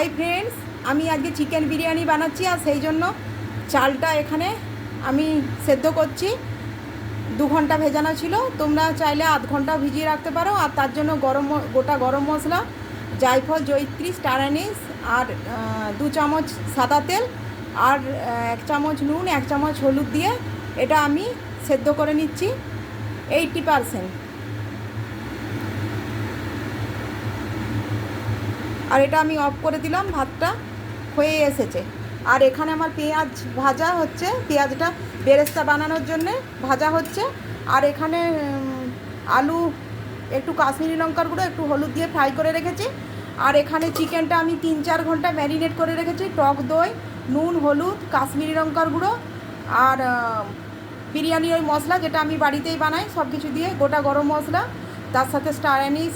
Hi friends, আমি আজকে chicken biryani বানাচ্ছি আর সেই জন্য চালটা এখানে আমি সেদ্ধ করছি। 2 ঘন্টা ভেজানো ছিল, তোমরা চাইলে আধ ঘন্টা ভিজিয়ে রাখতে পারো। আর তার জন্য গোটা গরম মশলা, জায়ফল, জয়িত্রী, স্টার অ্যানিস আর 2 চামচ সাদা তেল আর 1 চামচ নুন, 1 চামচ হলুদ দিয়ে এটা আমি সেদ্ধ করে নিচ্ছি 80%। আর এটা আমি অফ করে দিলাম, ভাতটা হয়ে এসেছে। আর এখানে আমার পেঁয়াজ ভাজা হচ্ছে, পেঁয়াজটা বেরেস্তা বানানোর জন্যে ভাজা হচ্ছে। আর এখানে আলু, একটু কাশ্মীরি লঙ্কার গুঁড়ো, একটু হলুদ দিয়ে ফ্রাই করে রেখেছি। আর এখানে চিকেনটা আমি 3-4 ঘন্টা ম্যারিনেট করে রেখেছি। টক দই, নুন, হলুদ, কাশ্মীরি লঙ্কার গুঁড়ো আর বিরিয়ানির ওই মশলা যেটা আমি বাড়িতেই বানাই সব কিছু দিয়ে, গোটা গরম মশলা, তার সাথে স্টার অ্যানিস,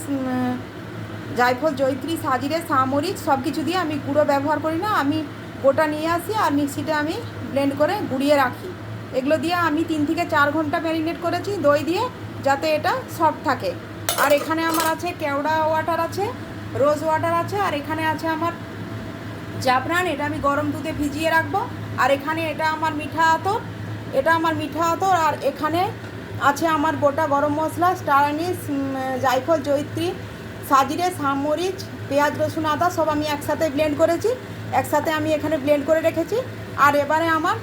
জায়ফল, জয়িত্রী, সাজিরে, সামরিচ সব কিছু দিয়ে, আমি গুঁড়ো ব্যবহার করি না, আমি গোটা নিয়ে আসি আর মিক্সিতে আমি ব্লেন্ড করে গুঁড়িয়ে রাখি। এগুলো দিয়ে আমি 3 থেকে 4 ঘন্টা ম্যারিনেট করেছি দই দিয়ে, যাতে এটা সফট থাকে। আর এখানে আমার আছে কেওড়া ওয়াটার, আছে রোজ ওয়াটার আছে, আর এখানে আছে আমার জাফরান, এটা আমি গরম দুধে ভিজিয়ে রাখবো। আর এখানে এটা আমার মিঠা আতর, আর এখানে আছে আমার গোটা গরম মশলা, স্টার অ্যানিস, জায়ফল, জয়িত্রী, সাজিরে, সামরিচ, পেঁয়াজ, রসুন, আদা সব আমি একসাথে ব্লেন্ড করেছি, একসাথে আমি এখানে ব্লেন্ড করে রেখেছি। আর এবারে আমার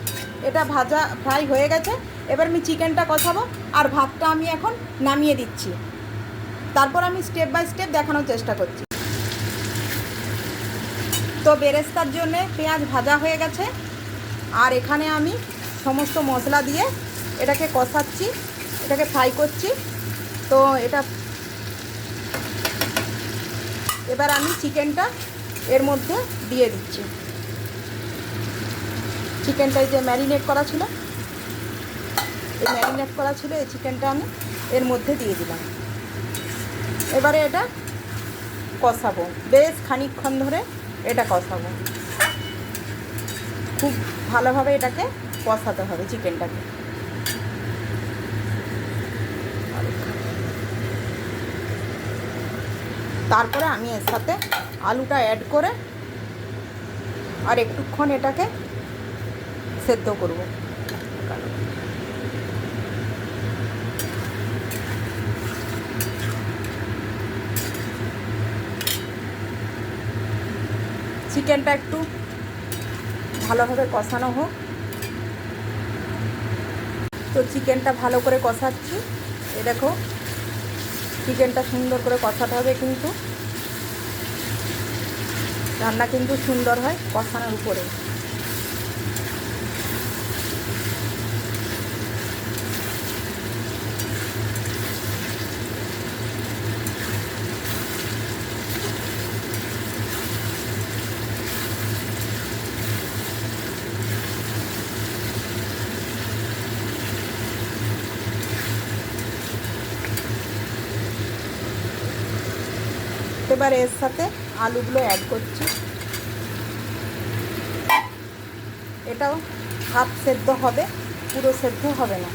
এটা ভাজা ফ্রাই হয়ে গেছে। এবার আমি চিকেনটা কষাবো আর ভাতটা আমি এখন নামিয়ে দিচ্ছি। তারপর আমি স্টেপ বাই স্টেপ দেখানোর চেষ্টা করছি। তো বেরেস্তার জন্যে পেঁয়াজ ভাজা হয়ে গেছে, আর এখানে আমি সমস্ত মশলা দিয়ে এটাকে কষাচ্ছি, এটাকে ফ্রাই করছি। তো এটা এবার আমি চিকেনটা এর মধ্যে দিয়ে দিচ্ছি। চিকেনটা যে ম্যারিনেট করা ছিল, এই চিকেনটা আমি এর মধ্যে দিয়ে দিলাম। এবারে এটা কষাবো, বেশ খানিকক্ষণ ধরে এটা কষাবো। খুব ভালোভাবে এটাকে কষাতে হবে চিকেনটাকে। তারপরে আমি এর সাথে আলুটা অ্যাড করে আর একটুক্ষণ এটাকে সেদ্ধ করব। চিকেনটা একটু ভালোভাবে কষানো হোক। তো চিকেনটা ভালো করে কষাচ্ছি, এ দেখো চিকেনটা সুন্দর করে কষাতে হবে, কিন্তু রান্না কিন্তু সুন্দর হয় কষানোর উপরে। এবার এর সাথে আলুগুলো অ্যাড করছি। এটাও হাফ সেদ্ধ হবে, পুরো সেদ্ধ হবে না।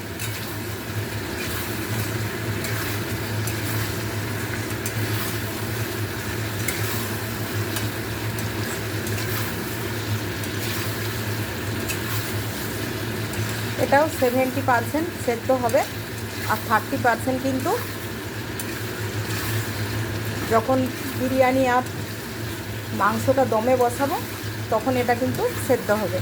এটাও 70% সেদ্ধ হবে, আর 30% কিন্তু যখন বিরিয়ানি আর মাংসটা দমে বসাবো তখন এটা কিন্তু সেদ্ধ হবে।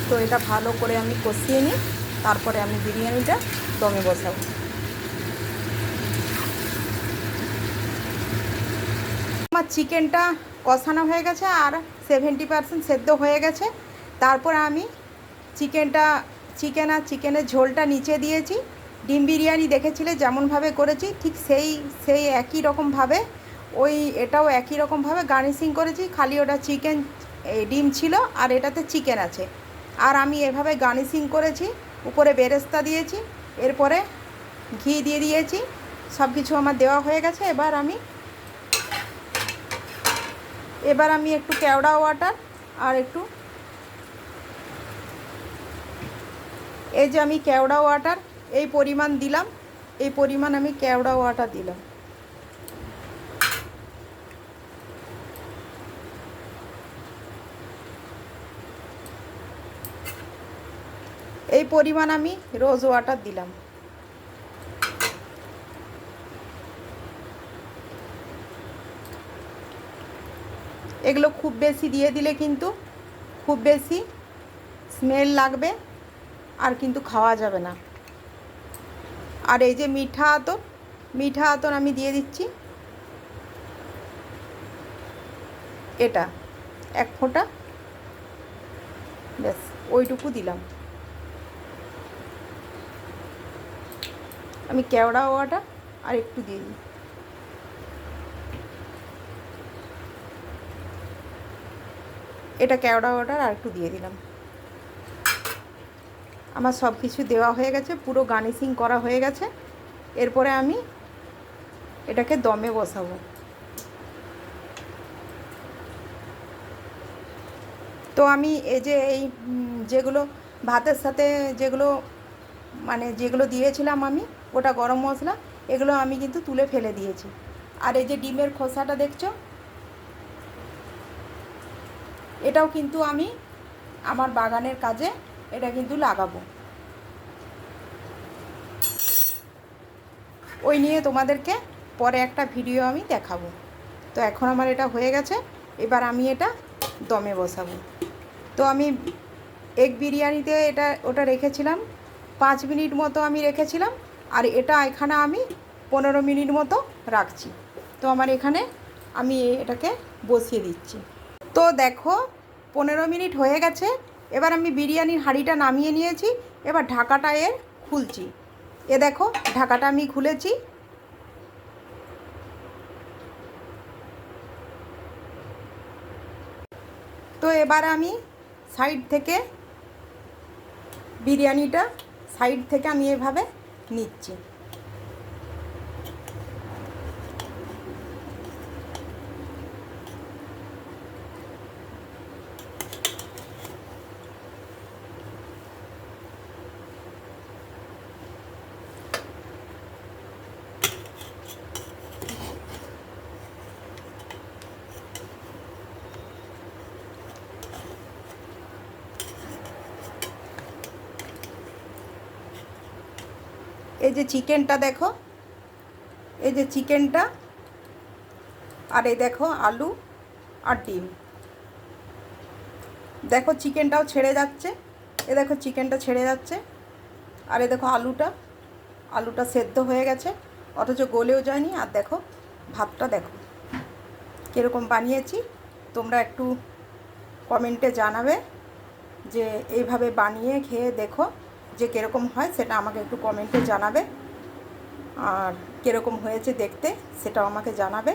তো এটা ভালো করে আমি কষিয়ে নিই, তারপরে আমি বিরিয়ানিটা দমে বসাবো। আমার চিকেনটা কষানো হয়ে গেছে আর 70% সেদ্ধ হয়ে গেছে। তারপরে আমি চিকেন আর চিকেনের ঝোলটা নিচে দিয়েছি। ডিম বিরিয়ানি দেখেছিলে যেমনভাবে করেছি, ঠিক সেই একই রকমভাবে এটাও একই রকমভাবে গার্নিশিং করেছি, খালি ওটা চিকেন, ডিম ছিল আর এটাতে চিকেন আছে। আর আমি এভাবে গার্নিশিং করেছি, উপরে বেরেস্তা দিয়েছি, এরপরে ঘি দিয়ে দিয়েছি, সব কিছু আমার দেওয়া হয়ে গেছে। এবার আমি একটু কেওড়া ওয়াটার আর একটু, এই যে আমি কেওড়া ওয়াটার এই পরিমাণ দিলাম, এই পরিমাণ আমি কেওড়া ওয়াটার দিলাম। এই পরিমাণ আমি রোজ ওয়াটার দিলাম। এগুলো খুব বেশি দিয়ে দিলে কিন্তু খুব বেশি স্মেল লাগবে আর কিন্তু খাওয়া যাবে না। আর এই যে মিঠা আতর আমি দিয়ে দিচ্ছি, এটা 1 ফোঁটা, ব্যাস ওইটুকু দিলাম। আমি কেওড়া ওয়াটা আর একটু দিয়ে দিই। এটা কেওড়া ওয়াটার আর একটু দিয়ে দিলাম। আমার সব কিছু দেওয়া হয়ে গেছে, পুরো গার্নিশিং করা হয়ে গেছে। এরপরে আমি এটাকে দমে বসাবো। তো আমি এই যে যেগুলো ভাতের সাথে যেগুলো দিয়েছিলাম আমি, ওটা গরম মশলা, এগুলো আমি কিন্তু তুলে ফেলে দিয়েছি। আর এই যে ডিমের খোসাটা দেখছো, এটাও কিন্তু আমি আমার বাগানের কাজে এটা কিন্তু লাগাবো। ওই নিয়ে তোমাদেরকে পরে একটা ভিডিও আমি দেখাবো। তো এখন আমার এটা হয়ে গেছে, এবার আমি এটা দমে বসাবো। তো আমি এগ বিরিয়ানিতে ওটা রেখেছিলাম 5 মিনিট মতো আমি রেখেছিলাম, আর এটা এখানে আমি 15 মিনিট মতো রাখছি। তো আমার এখানে আমি এটাকে বসিয়ে দিচ্ছি। তো দেখো 15 মিনিট হয়ে গেছে। এবার আমি বিরিয়ানির হাঁড়িটা নামিয়ে নিয়েছি, এবার ঢাকাটা এর খুলছি। এ দেখো ঢাকাটা আমি খুলেছি। তো এবার আমি বিরিয়ানিটা সাইড থেকে আমি এভাবে নিচ্ছি। এই যে চিকেনটা দেখো, এই যে চিকেনটা, আর এই দেখো আলু আর ডিম। দেখো চিকেনটাও ছেড়ে যাচ্ছে, এ দেখো চিকেনটা ছেড়ে যাচ্ছে। আর এ দেখো আলুটা সেদ্ধ হয়ে গেছে, অথচ গলেও যায়নি। আর দেখো ভাতটা দেখো কীরকম বানিয়েছি। তোমরা একটু কমেন্টে জানাবে যে এইভাবে বানিয়ে খেয়ে দেখো যে কীরকম হয়, সেটা আমাকে একটু কমেন্টে জানাবে। আর কীরকম হয়েছে দেখতে সেটাও আমাকে জানাবে।